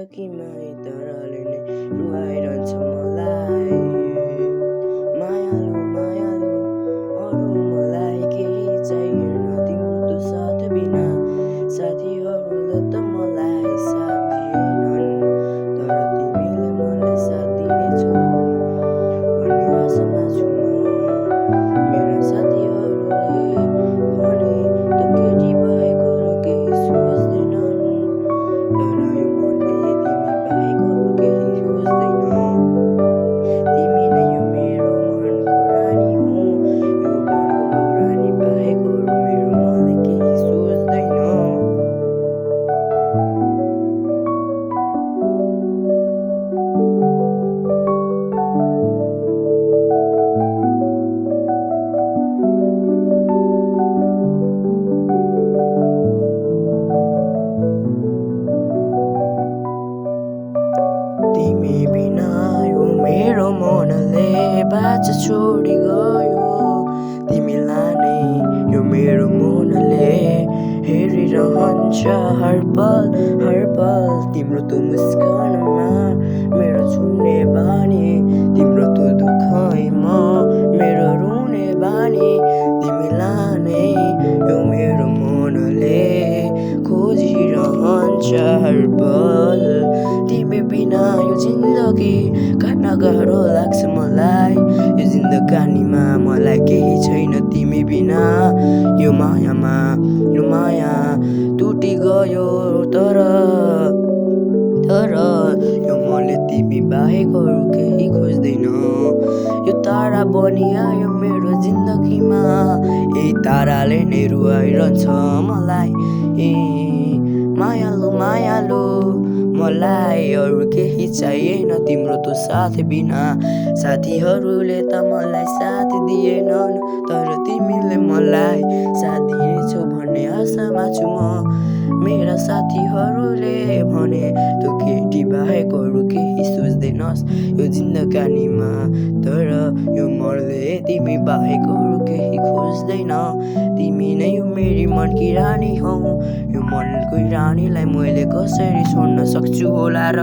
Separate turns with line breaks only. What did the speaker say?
कि माई तरले नै रुवाइरहन्छ मलाई। मायालु मायालु अरू मलाई केही चाहिएन तिम्रो त साथ बिना। साथीहरूले त मलाई साथ दिएनन्, तर तिमीले मलाई साथ दिनेछौ भन्ने आशामा छु म। मेरा साथीहरूले भने त केटी बाहेक अरू केही सोच्दैनन्, तर यो मनले तिमी बाहेक अरू केही सोच्दैन। तिमी नै यो मेरो मनको रानी हौ, यो मनको रानी बाहेक अरू मेरो मनले केही सोच्दैन। तिमी बिना यो मेरो मनले बाचा छोडी गयो। तिमीलाई नै यो मेरो मनले हेरिरहन्छ हर पल तिम्रो त मुस्कानमा मेरो छुने बानी, तिम्रो त दुखाइमा मेरो रुने बानी। तिमीलाई नै यो मेरो मनले खोजिरहन्छ हर पल। तिमी बिना यो जिन्दगी काट्न गाह्रो लाग्छ मलाई। यो जिन्दगानीमा मलाई केही छैन तिमी बिना। यो माया टुटी गयो तर यो मनले तिमी बाहेक अरू केही खोज्दैन। यो तारा बनिआयो मेरो जिन्दगीमा, यही ताराले नै रुवाइरहन्छ मलाई। मायालु मायालु मलाई अरू केही चाहिएन तिम्रो त साथ बिना। साथीहरूले त मलाई साथ दिएनन्, तर तिमीले मलाई साथ दिनेछौ भन्ने आशामा छु म। मेरा साथीहरूले भने त केटी बाहेक अरू केही सोच्दैनस् यो जिन्दगानीमा, तर यो मनले तिमी बाहेक अरू केही खोज्दैन। तिमी नै यो मेरी मनकी रानी हौ, यो मनको रानीलाई मैले कसरी छोड्न सक्छु होला र।